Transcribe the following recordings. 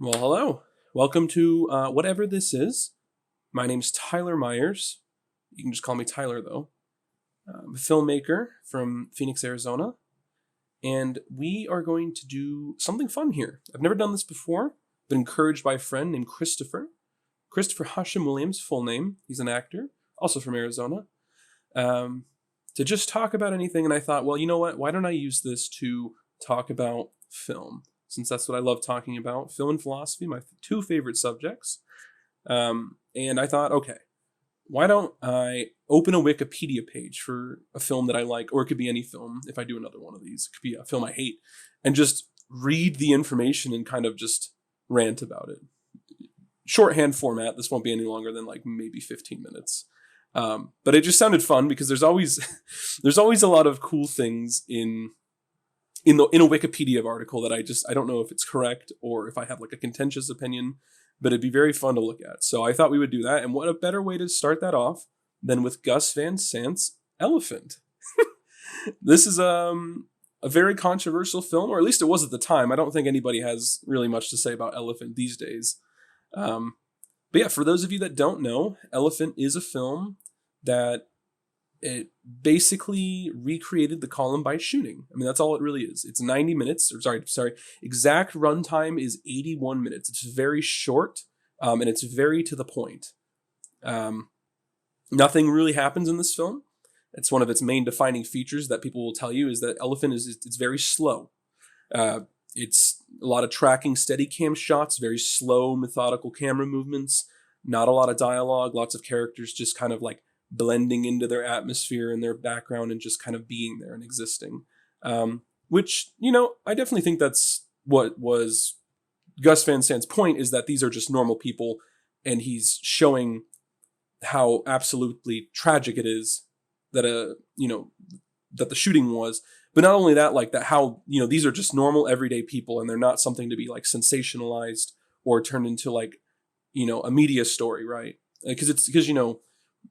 Well, hello. Welcome to whatever this is. My name's Tyler Myers. You can just call me Tyler, though. I'm a filmmaker from Phoenix, Arizona. And we are going to do something fun here. I've never done this before. Been encouraged by a friend named Christopher. Christopher Hashim Williams, full name. He's an actor, also from Arizona. To just talk about anything. And I thought, well, you know what? Why don't I use this to talk about film? Since that's what I love talking about, film and philosophy, my two favorite subjects. And I thought, okay, why don't I open a Wikipedia page for a film that I like, or it could be any film if I do another one of these. It could be a film I hate, and just read the information and kind of just rant about it. Shorthand format, this won't be any longer than like maybe 15 minutes. But it just sounded fun because there's always a lot of cool things in a Wikipedia article that I don't know if it's correct or if I have like a contentious opinion, but it'd be very fun to look at. So I thought we would do that. And what a better way to start that off than with Gus Van Sant's Elephant. This is a very controversial film, or at least it was at the time. I don't think anybody has really much to say about Elephant these days. But yeah, for those of you that don't know, Elephant is a film that it basically recreated the Columbine shooting. I mean, that's all it really is. It's 90 minutes, or sorry, exact runtime is 81 minutes. It's very short, and it's very to the point. Nothing really happens in this film. It's one of its main defining features that people will tell you is that Elephant it's very slow. It's a lot of tracking steady cam shots, very slow, methodical camera movements, not a lot of dialogue, lots of characters just kind of like blending into their atmosphere and their background and just kind of being there and existing. Which, I definitely think that's what was Gus Van Sant's point, is that these are just normal people and he's showing how absolutely tragic it is that that the shooting was. But not only that, like that how, these are just normal everyday people and they're not something to be like sensationalized or turned into like, a media story, right? Because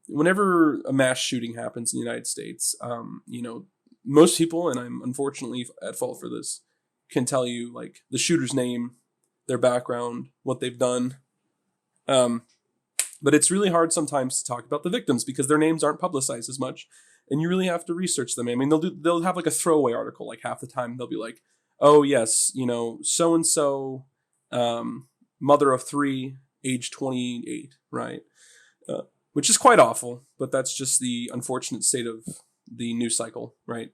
whenever a mass shooting happens in the United States, most people, and I'm unfortunately at fault for this, can tell you like the shooter's name, their background, what they've done. But it's really hard sometimes to talk about the victims because their names aren't publicized as much, and you really have to research them. I mean, they'll have like a throwaway article, like half the time they'll be like, oh yes, so and so, mother of 3, age 28, right? Which is quite awful, but that's just the unfortunate state of the news cycle, right?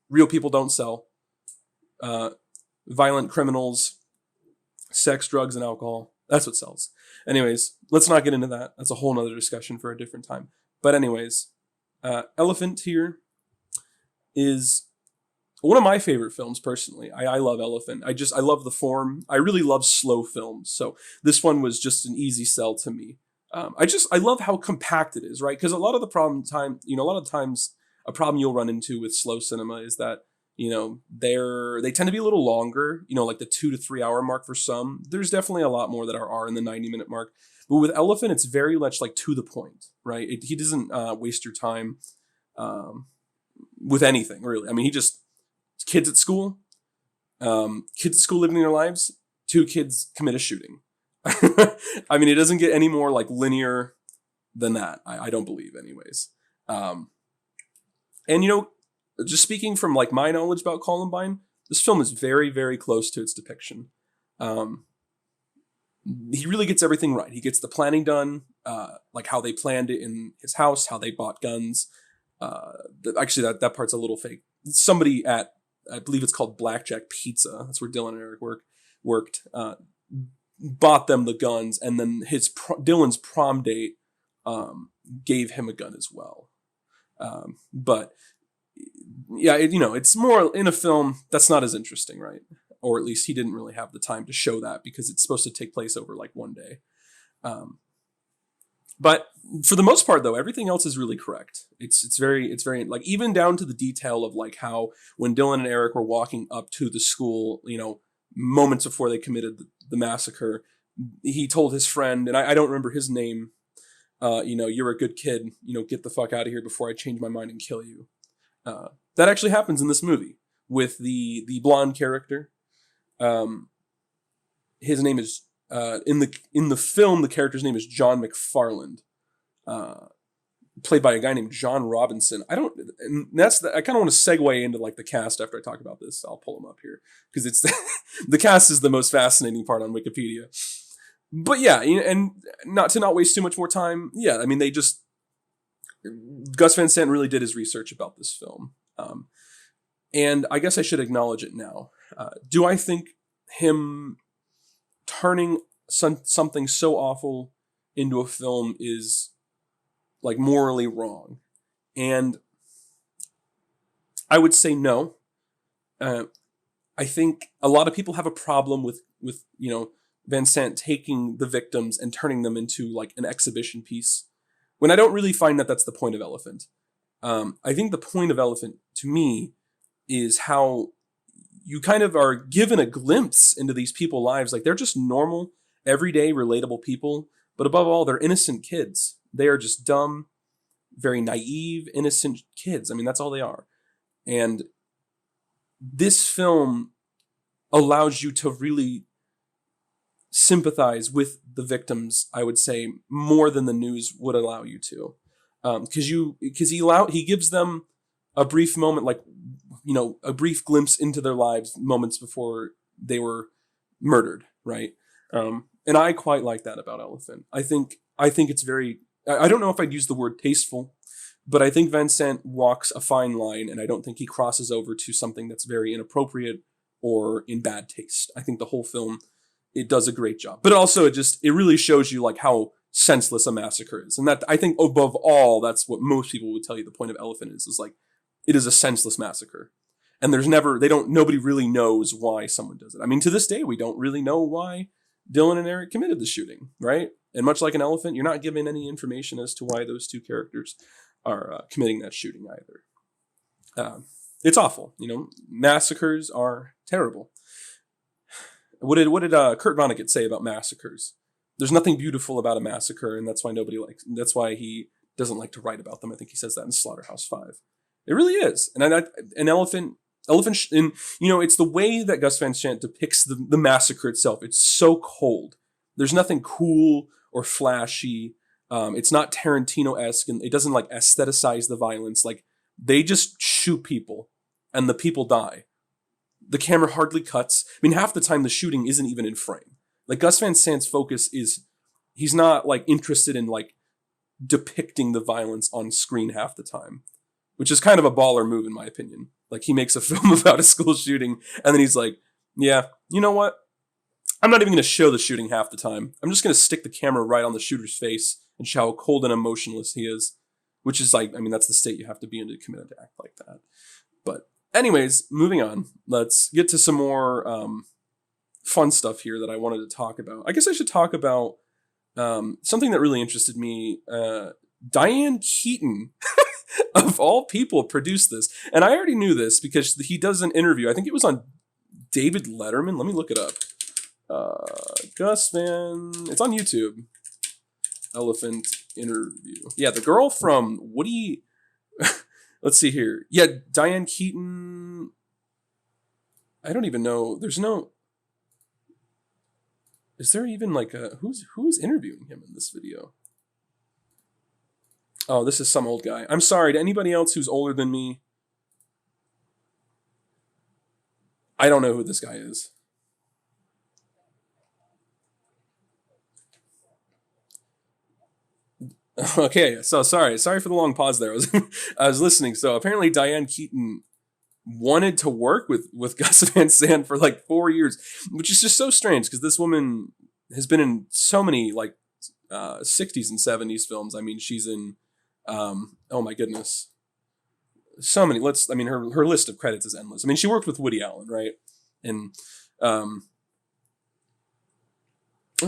Real people don't sell. Violent criminals, sex, drugs, and alcohol. That's what sells. Anyways, let's not get into that. That's a whole nother discussion for a different time. But anyways, Elephant here is one of my favorite films personally. I love Elephant. I love the form. I really love slow films. So this one was just an easy sell to me. I love how compact it is, right? Because a lot of times a problem you'll run into with slow cinema is that, they tend to be a little longer, like the 2 to 3 hour mark for some. There's definitely a lot more that are in the 90-minute mark. But with Elephant, it's very much like to the point, right? He doesn't waste your time with anything, really. I mean, kids at school living their lives, 2 kids commit a shooting. I mean, it doesn't get any more like linear than that. I don't believe, anyways. And just speaking from like my knowledge about Columbine, this film is very, very close to its depiction. He really gets everything right. He gets the planning done, like how they planned it in his house, how they bought guns. Actually, that part's a little fake. Somebody at, I believe it's called Blackjack Pizza. That's where Dylan and Eric worked. Bought them the guns, and then Dylan's prom date gave him a gun as well. But yeah, it's more in a film that's not as interesting, right? Or at least he didn't really have the time to show that because it's supposed to take place over like one day. But for the most part, though, everything else is really correct. It's very like even down to the detail of like how when Dylan and Eric were walking up to the school, moments before they committed the massacre, he told his friend, and I don't remember his name, you're a good kid, get the fuck out of here before I change my mind and kill you. That actually happens in this movie with the blonde character. his name is in the film, the character's name is John McFarland, played by a guy named John Robinson. I kind of want to segue into like the cast after I talk about this. I'll pull him up here because it's the cast is the most fascinating part on Wikipedia. But yeah, and not waste too much more time. Yeah, I mean, Gus Van Sant really did his research about this film. And I guess I should acknowledge it now. Do I think him turning something so awful into a film is like morally wrong? And I would say no. I think a lot of people have a problem with Van Sant taking the victims and turning them into like an exhibition piece, when I don't really find that that's the point of Elephant. I think the point of Elephant, to me, is how you kind of are given a glimpse into these people's lives. Like, they're just normal, everyday, relatable people, but above all, they're innocent kids. They are just dumb, very naive, innocent kids. I mean, that's all they are. And this film allows you to really sympathize with the victims, I would say, more than the news would allow you to. Because he gives them a brief moment, like, a brief glimpse into their lives moments before they were murdered, right? And I quite like that about Elephant. I think it's very, I don't know if I'd use the word tasteful, but I think Van Sant walks a fine line, and I don't think he crosses over to something that's very inappropriate or in bad taste. I think the whole film, it does a great job. But also it really shows you like how senseless a massacre is. And that, I think, above all, that's what most people would tell you the point of Elephant is like, it is a senseless massacre. And nobody really knows why someone does it. I mean, to this day, we don't really know why Dylan and Eric committed the shooting, right? And much like an Elephant, you're not given any information as to why those two characters are committing that shooting either. It's awful. Massacres are terrible. What did Kurt Vonnegut say about massacres? There's nothing beautiful about a massacre, and that's why he doesn't like to write about them. I think he says that in Slaughterhouse-Five. It really is. And an Elephant, and it's the way that Gus Van Sant depicts the massacre itself. It's so cold. There's nothing cool or flashy. It's not Tarantino-esque, and it doesn't like aestheticize the violence. Like, they just shoot people, and the people die. The camera hardly cuts. I mean, half the time the shooting isn't even in frame. Like, Gus Van Sant's focus is, he's not like interested in like depicting the violence on screen half the time, which is kind of a baller move in my opinion. Like, he makes a film about a school shooting, and then he's like, yeah, you know what? I'm not even going to show the shooting half the time. I'm just going to stick the camera right on the shooter's face and show how cold and emotionless he is, which is like, I mean, that's the state you have to be in to commit an act like that. But anyways, moving on. Let's get to some more fun stuff here that I wanted to talk about. I guess I should talk about something that really interested me. Diane Keaton, of all people, produced this. And I already knew this because he does an interview. I think it was on David Letterman. Let me look it up. It's on YouTube. Elephant interview. Yeah, the girl from Woody... Let's see here. Yeah, Diane Keaton. I don't even know. Is there even like who's interviewing him in this video? Oh, this is some old guy. I'm sorry to anybody else who's older than me. I don't know who this guy is. Okay, so sorry for the long pause there. I was listening. So apparently Diane Keaton wanted to work with Gus Van Sant for like 4 years, which is just so strange because this woman has been in so many like 60s and 70s films. I mean, she's in oh my goodness, so many. Her list of credits is endless. I mean, she worked with Woody Allen, right? And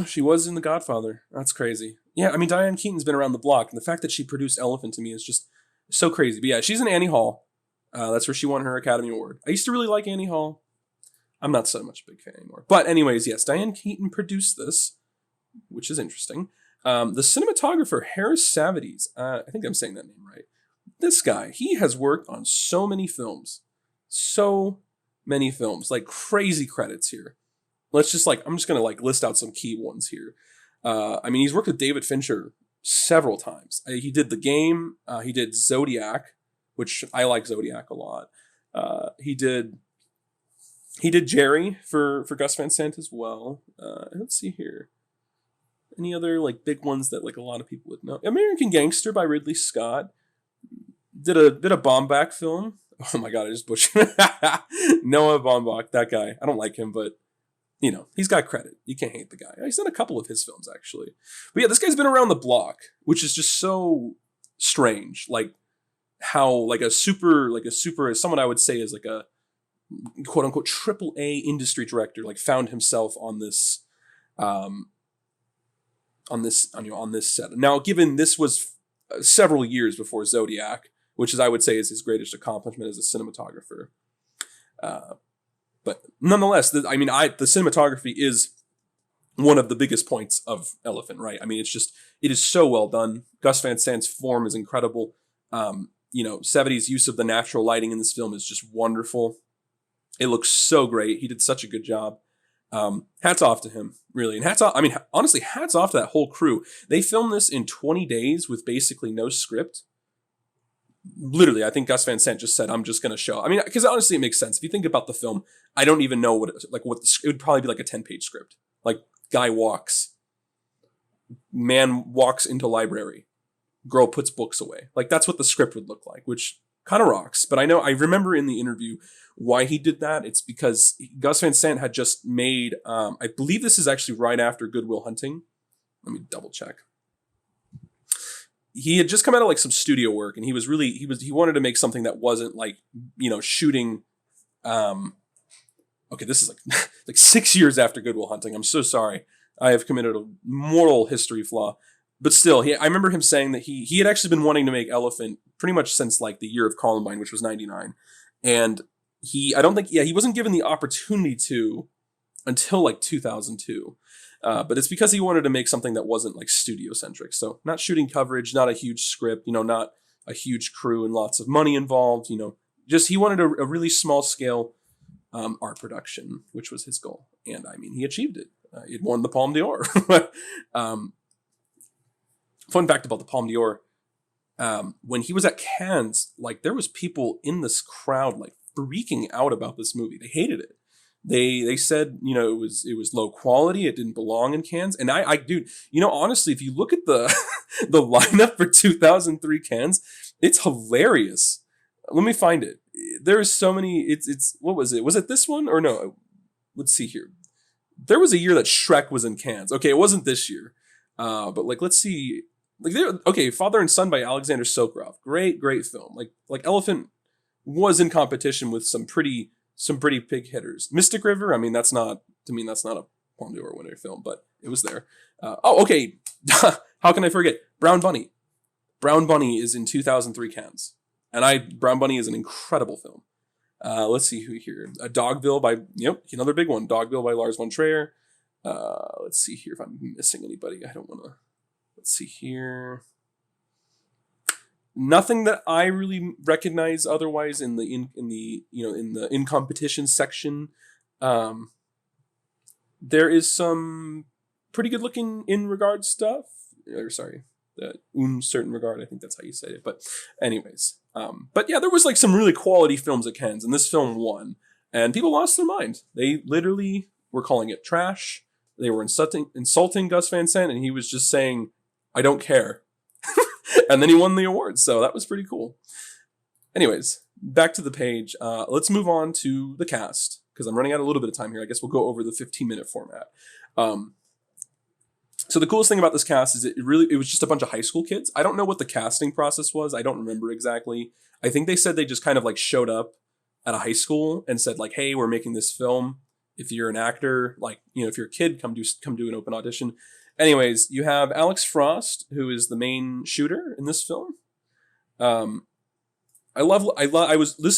she was in The Godfather. That's crazy. Yeah, I mean, Diane Keaton's been around the block, and the fact that she produced Elephant to me is just so crazy. But yeah, she's in Annie Hall. That's where she won her Academy Award. I used to really like Annie Hall. I'm not so much a big fan anymore. But anyways, yes, Diane Keaton produced this, which is interesting. The cinematographer, Harris Savides, I think I'm saying that name right. This guy, he has worked on so many films. So many films. Like, crazy credits here. let's just I'm just gonna list out some key ones here. I mean, he's worked with David Fincher several times. He did The Game. He did Zodiac, which I like Zodiac a lot. He did Jerry for Gus Van Sant as well. Let's see here. Any other big ones that a lot of people would know? American Gangster by Ridley Scott. Did a Baumbach film. Oh my god, I just butchered Noah Baumbach, that guy. I don't like him, but he's got credit. You can't hate the guy. He's done a couple of his films actually. But yeah, this guy's been around the block, which is just so strange. How a super someone I would say is a quote unquote AAA industry director found himself on this on this set. Now, given this was several years before Zodiac, which is I would say is his greatest accomplishment as a cinematographer. But nonetheless, the cinematography is one of the biggest points of Elephant, right? I mean, it is so well done. Gus Van Sant's form is incredible. Sevedy's use of the natural lighting in this film is just wonderful. It looks so great. He did such a good job. Hats off to him, really. And honestly, hats off to that whole crew. They filmed this in 20 days with basically no script. Literally, I think Gus Van Sant just said, I'm just going to show. I mean, because honestly, it makes sense. If you think about the film, I don't even know it would probably be a 10-page script. Guy walks, man walks into library, girl puts books away. That's what the script would look like, which kind of rocks. But I remember in the interview why he did that. It's because Gus Van Sant had just made, I believe this is actually right after Good Will Hunting. Let me double check. He had just come out of some studio work, and he wanted to make something that wasn't shooting. Okay, this is 6 years after Good Will Hunting. I'm so sorry. I have committed a moral history flaw. But still, I remember him saying that he had actually been wanting to make Elephant pretty much since the year of Columbine, which was 99. And he wasn't given the opportunity to until 2002. But it's because he wanted to make something that wasn't studio centric. So not shooting coverage, not a huge script, not a huge crew and lots of money involved, just he wanted a really small scale art production, which was his goal. And I mean, he achieved it. It won the Palme d'Or. Fun fact about the Palme d'Or, when he was at Cannes, there was people in this crowd freaking out about this movie. They hated it. They said, it was low quality. It didn't belong in Cannes. And dude, honestly, if you look at the the lineup for 2003 Cannes, it's hilarious. Let me find it. There's so many. It's what was it? Was it this one or no? Let's see here. There was a year that Shrek was in Cannes. Okay, it wasn't this year. But let's see. Father and Son by Alexander Sokurov. Great film. Elephant was in competition with some pretty big hitters. Mystic River, I mean, that's not a Palme d'Or winner film, but it was there. Okay. How can I forget? Brown Bunny. Brown Bunny is in 2003 Cannes. And Brown Bunny is an incredible film. Let's see who here. Dogville by, another big one. Dogville by Lars von Trier. Let's see here if I'm missing anybody. I don't want to. Let's see here. Nothing that I really recognize otherwise in the in competition section. There is some pretty good looking in regard stuff. Certain regard. I think that's how you say it. But anyways, but yeah, there was some really quality films at Cannes, and this film won, and people lost their mind. They literally were calling it trash. They were insulting Gus Van Sant, and he was just saying, "I don't care." And then he won the award, so that was pretty cool. Anyways, back to the page. Let's move on to the cast, because I'm running out a little bit of time here. I guess we'll go over the 15-minute format. So the coolest thing about this cast is it was just a bunch of high school kids. I don't know what the casting process was. I don't remember exactly. I think they said they just kind of showed up at a high school and said hey, we're making this film. If you're an actor, if you're a kid, come do an open audition. Anyways, you have Alex Frost, who is the main shooter in this film. This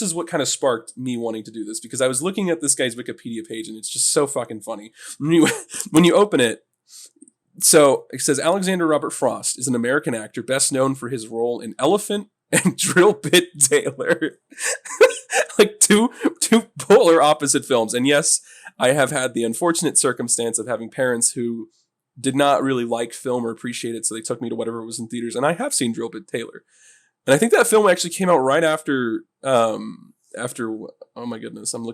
is what kind of sparked me wanting to do this, because I was looking at this guy's Wikipedia page, and it's just so fucking funny. When you open it, so it says Alexander Robert Frost is an American actor best known for his role in Elephant and Drill Bit Taylor. Two polar opposite films. And yes, I have had the unfortunate circumstance of having parents who did not really like film or appreciate it, so they took me to whatever was in theaters, and I have seen Drill Bit Taylor. And I think that film actually came out right after, oh my goodness, I'm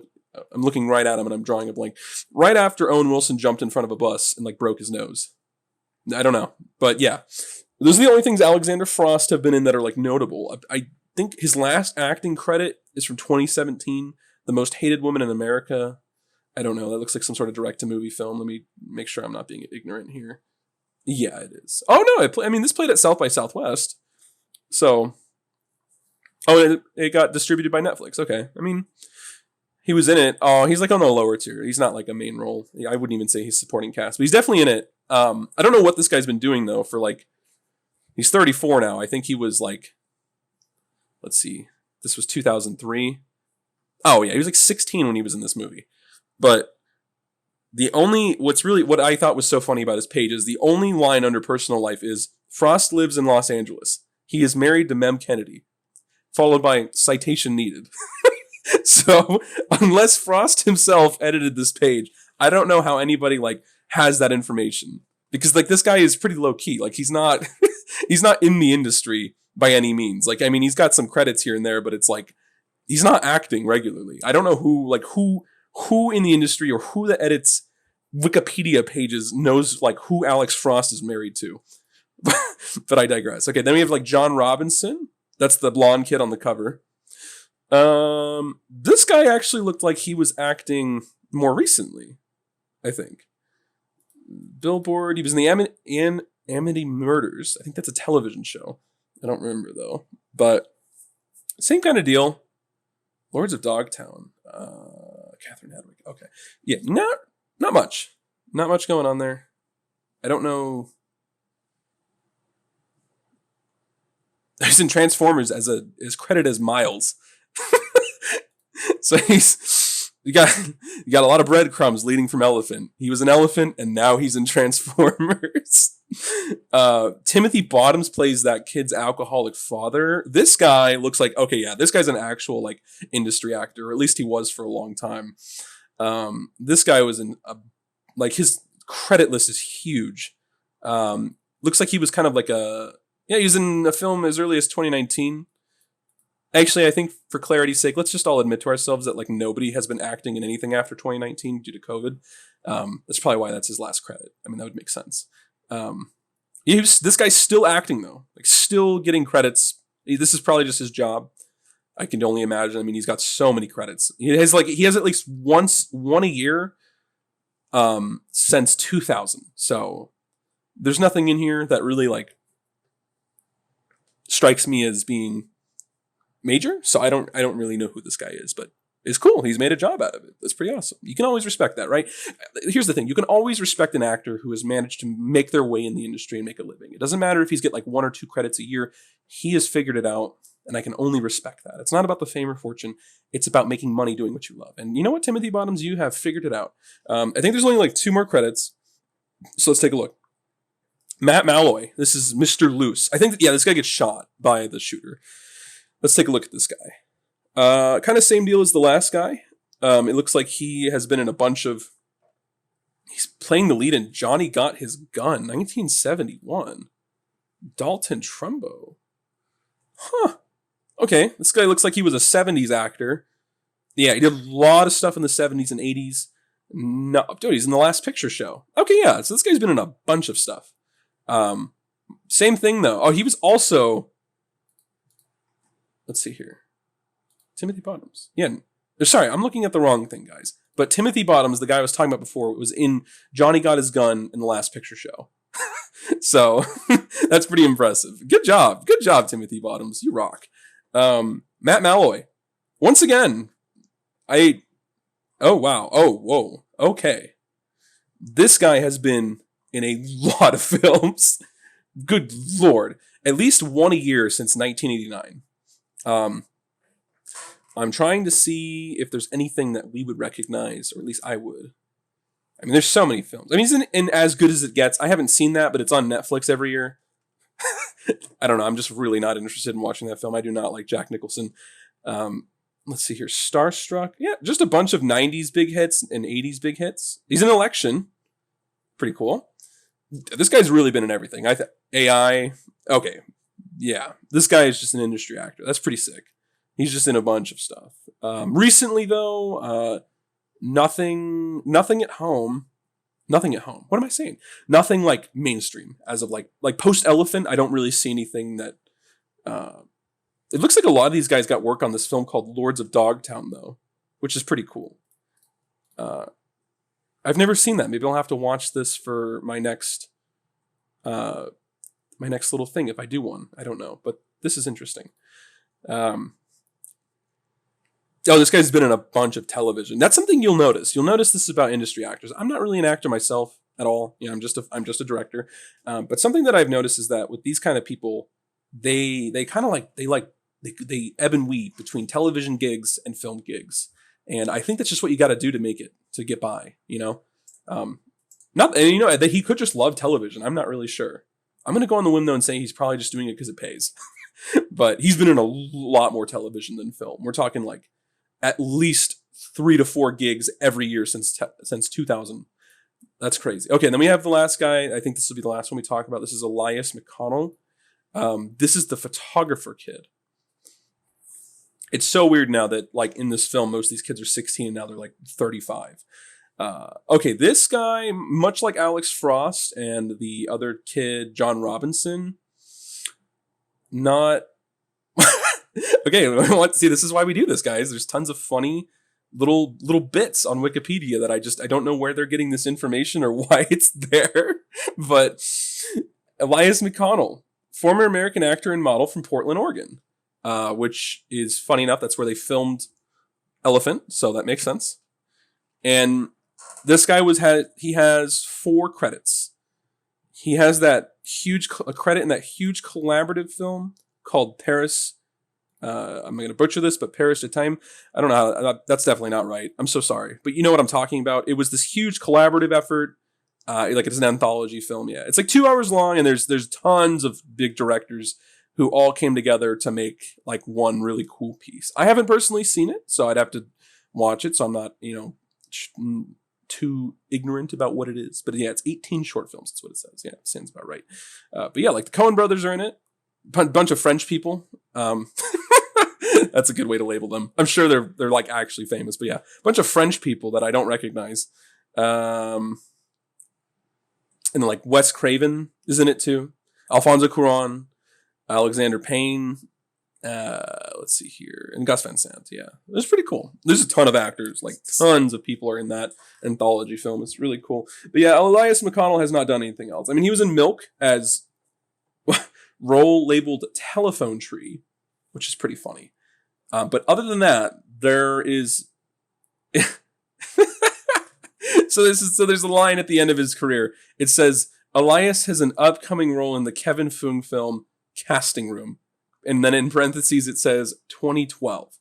looking right at him and I'm drawing a blank. Right after Owen Wilson jumped in front of a bus and like broke his nose. I don't know, but yeah, those are the only things Alexander Frost have been in that are like notable. I think his last acting credit is from 2017, The Most Hated Woman in America. I don't know. That looks like some sort of direct-to-movie film. Let me make sure I'm not being ignorant here. Yeah, it is. Oh no, this played at South by Southwest. So, it got distributed by Netflix. Okay, I mean, he was in it. Oh, he's like on the lower tier. He's not like a main role. I wouldn't even say he's supporting cast, but he's definitely in it. I don't know what this guy's been doing though. For like, he's 34 now. I think he was like, let's see, this was 2003. Oh yeah, he was like 16 when he was in this movie. But what I thought was so funny about his page is the only line under personal life is Frost lives in Los Angeles. He is married to Mem Kennedy, followed by citation needed. So unless Frost himself edited this page, I don't know how anybody like has that information, because like this guy is pretty low key. Like he's not he's not in the industry by any means. Like, I mean, he's got some credits here and there, but it's like he's not acting regularly. I don't know who in the industry or who that edits Wikipedia pages knows like who Alex Frost is married to. But I digress. Okay, then we have like John Robinson. That's the blonde kid on the cover. This guy actually looked like he was acting more recently, I think. Billboard. He was in the Amity Murders. I think that's a television show. I don't remember though. But same kind of deal. Lords of Dogtown. Catherine Hadwick. Okay. Yeah, not much. Not much going on there. I don't know. He's in Transformers as his credit as Miles. So you got a lot of breadcrumbs leading from Elephant. He was an elephant and now he's in Transformers. Timothy Bottoms plays that kid's alcoholic father. This guy looks like, okay, yeah, this guy's an actual like industry actor, or at least he was for a long time. This guy was like his credit list is huge. Looks like he was kind of like he was in a film as early as 2019. Actually, I think for clarity's sake, let's just all admit to ourselves that like nobody has been acting in anything after 2019 due to COVID. That's probably why that's his last credit. I mean, that would make sense. This guy's still acting though, like still getting credits. This is probably just his job. I can only imagine. I mean, he's got so many credits. He has at least one a year since 2000. So there's nothing in here that really like strikes me as being major. So I don't really know who this guy is, but it's cool. He's made a job out of it. That's pretty awesome. You can always respect that, right? Here's the thing. You can always respect an actor who has managed to make their way in the industry and make a living. It doesn't matter if he's get like 1 or 2 credits a year. He has figured it out, and I can only respect that. It's not about the fame or fortune. It's about making money doing what you love. And you know what, Timothy Bottoms? You have figured it out. I think there's only like 2 more credits. So let's take a look. Matt Malloy. This is Mr. Loose. I think, this guy gets shot by the shooter. Let's take a look at this guy. Kind of same deal as the last guy. It looks like he has been in a bunch of... He's playing the lead in Johnny Got His Gun, 1971. Dalton Trumbo. Huh. Okay, this guy looks like he was a 70s actor. Yeah, he did a lot of stuff in the 70s and 80s. No, dude, he's in The Last Picture Show. Okay, yeah, so this guy's been in a bunch of stuff. Same thing, though. Oh, he was also... Let's see here. Timothy Bottoms. Yeah, sorry, I'm looking at the wrong thing, guys. But Timothy Bottoms, the guy I was talking about before, was in Johnny Got His Gun in The Last Picture Show. So, that's pretty impressive. Good job. Good job, Timothy Bottoms. You rock. Matt Malloy. Once again, oh, wow. Oh, whoa. Okay. This guy has been in a lot of films. Good Lord. At least 1 a year since 1989. I'm trying to see if there's anything that we would recognize, or at least I would. I mean, there's so many films. I mean, he's in As Good As It Gets. I haven't seen that, but it's on Netflix every year. I don't know. I'm just really not interested in watching that film. I do not like Jack Nicholson. let's see here. Starstruck. Yeah, just a bunch of 90s big hits and 80s big hits. He's in Election. Pretty cool. This guy's really been in everything. AI. Okay. Yeah. This guy is just an industry actor. That's pretty sick. He's just in a bunch of stuff. Recently, though, nothing at home. Nothing at home. What am I saying? Nothing like mainstream as of like post Elephant. I don't really see anything that. It looks like a lot of these guys got work on this film called Lords of Dogtown, though, which is pretty cool. I've never seen that. Maybe I'll have to watch this for my next little thing if I do one. I don't know, but this is interesting. This guy's been in a bunch of television. That's something you'll notice. You'll notice this is about industry actors. I'm not really an actor myself at all. I'm just a director. But something that I've noticed is that with these kind of people, they ebb and weave between television gigs and film gigs. And I think that's just what you got to do to get by, that he could just love television. I'm not really sure. I'm going to go on the whim though and say he's probably just doing it because it pays, but he's been in a lot more television than film. We're talking like at least 3 to 4 gigs every year since 2000. That's crazy. Okay. And then we have the last guy. I think this will be the last one we talk about. This is Elias McConnell. This is the photographer kid. It's so weird now that like in this film, most of these kids are 16 and now they're like 35. Okay, this guy, much like Alex Frost and the other kid, John Robinson, not... Okay, see, this is why we do this, guys. There's tons of funny little bits on Wikipedia that I don't know where they're getting this information or why it's there. But Elias McConnell, former American actor and model from Portland, Oregon, which is funny enough. That's where they filmed Elephant, so that makes sense. And this guy has 4 credits. He has that huge credit in that huge collaborative film called Paris. I'm going to butcher this, but Paris de Time. I don't know how. That's definitely not right. I'm so sorry, but you know what I'm talking about. It was this huge collaborative effort. Like it's an anthology film. Yeah, it's like 2 hours long, and there's tons of big directors who all came together to make like one really cool piece. I haven't personally seen it, so I'd have to watch it. So I'm not too ignorant about what it is. But yeah, it's 18 short films. That's what it says. Yeah, it sounds about right. But yeah, like the Coen brothers are in it. Bunch of French people. That's a good way to label them. I'm sure they're like actually famous, but yeah, a bunch of French people that I don't recognize. And then like Wes Craven is in it too. Alfonso Cuarón, Alexander Payne. Let's see here, and Gus Van Sant. Yeah, it was pretty cool. There's a ton of actors, like tons of people are in that anthology film. It's really cool. But yeah, Elias McConnell has not done anything else. I mean, he was in Milk as role labeled Telephone Tree, which is pretty funny. But other than that, there is. So there's a line at the end of his career. It says Elias has an upcoming role in the Kevin Fung film Casting Room. And then in parentheses, it says 2012.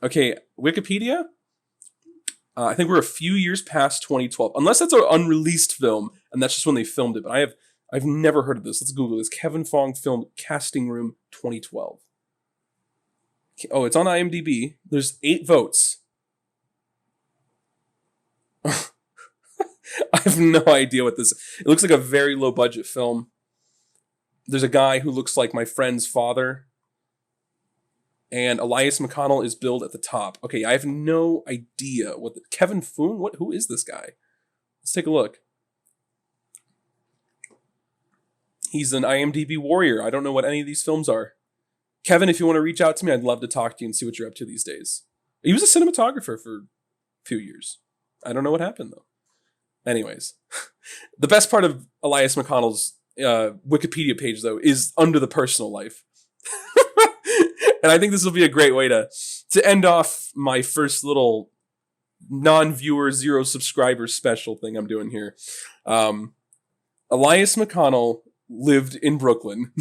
Okay, Wikipedia. I think we're a few years past 2012, unless that's an unreleased film, and that's just when they filmed it. But I've never heard of this. Let's Google this. Kevin Fong film Casting Room 2012. Oh, it's on IMDb. There's 8 votes. I have no idea what this. It looks like a very low budget film. There's a guy who looks like my friend's father. And Elias McConnell is billed at the top. Okay, I have no idea what Kevin Foon. Who is this guy? Let's take a look. He's an IMDb warrior. I don't know what any of these films are. Kevin, if you want to reach out to me, I'd love to talk to you and see what you're up to these days. He was a cinematographer for a few years. I don't know what happened though. Anyways, the best part of Elias McConnell's Wikipedia page though is under the personal life. And I think this will be a great way to end off my first little non-viewer, 0 subscriber special thing I'm doing here. Elias McConnell lived in Brooklyn.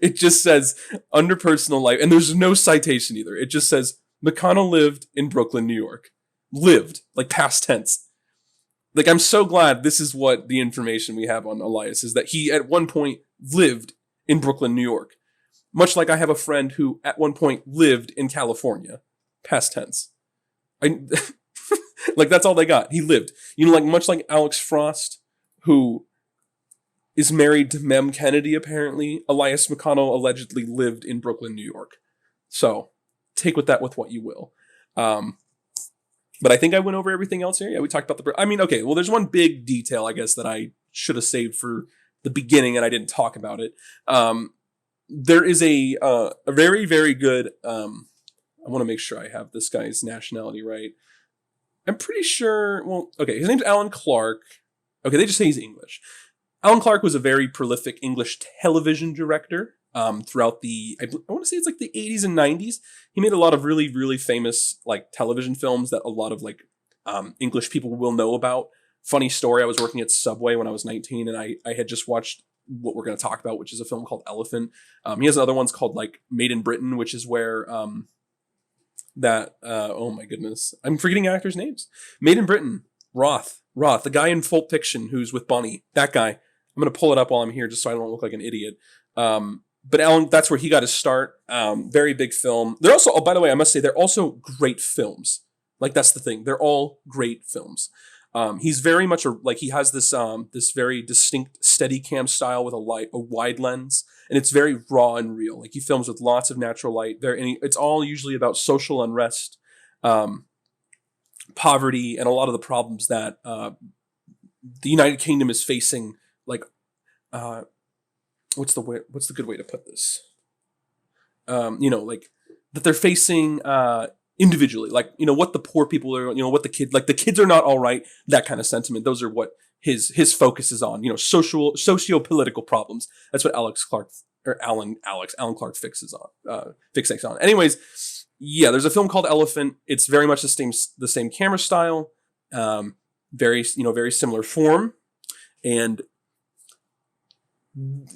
It just says under personal life, and there's no citation either. It just says McConnell lived in Brooklyn, New York. Lived, like past tense. Like, I'm so glad this is what the information we have on Elias is, that he at one point lived in Brooklyn, New York. Much like I have a friend who at one point lived in California. Past tense. I like that's all they got. He lived. You know, like much like Alex Frost, who is married to Mem Kennedy, apparently. Elias McConnell allegedly lived in Brooklyn, New York. So take with that with what you will. But I think I went over everything else here. Yeah, we talked about the... I mean, okay, well, there's one big detail, I guess, that I should have saved for the beginning, and I didn't talk about it. There is a very, very good... I want to make sure I have this guy's nationality right. I'm pretty sure... Well, okay, his name's Alan Clark. Okay, they just say he's English. Alan Clark was a very prolific English television director throughout the, I want to say it's like the 80s and 90s. He made a lot of really, really famous like television films that a lot of like English people will know about. Funny story, I was working at Subway when I was 19 and I had just watched what we're going to talk about, which is a film called Elephant. He has other ones called like Made in Britain, which is where oh my goodness, I'm forgetting actors' names. Made in Britain, Roth, the guy in Pulp Fiction who's with Bonnie, that guy. I'm going to pull it up while I'm here just so I don't look like an idiot. But Alan, that's where he got his start. Very big film. They're also, oh, by the way, I must say, they're also great films. Like, that's the thing. They're all great films. He's very much, he has this this very distinct Steadicam style with a wide lens. And it's very raw and real. Like, he films with lots of natural light. It's all usually about social unrest, poverty, and a lot of the problems that the United Kingdom is facing. Like, what's the good way to put this? Like that they're facing individually, like, what the poor people are, what the kids are not all right, that kind of sentiment. Those are what his focus is on, socio-political problems. That's what Alan Clark fixates on. Anyways, yeah, there's a film called Elephant. It's very much the same camera style, very similar form, and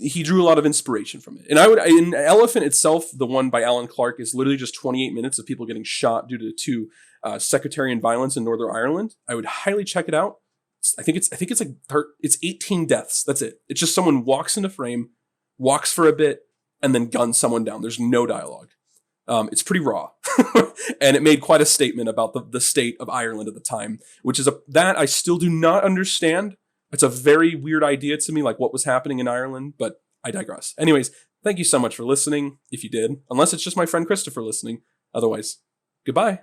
he drew a lot of inspiration from it. And in Elephant itself, the one by Alan Clark, is literally just 28 minutes of people getting shot due to sectarian violence in Northern Ireland. I would highly check it out. I think it's 18 deaths. That's it. It's just someone walks into frame, walks for a bit, and then guns someone down. There's no dialogue. It's pretty raw. And it made quite a statement about the state of Ireland at the time, which is that I still do not understand. It's a very weird idea to me, like what was happening in Ireland, but I digress. Anyways, thank you so much for listening, if you did. Unless it's just my friend Christopher listening. Otherwise, goodbye.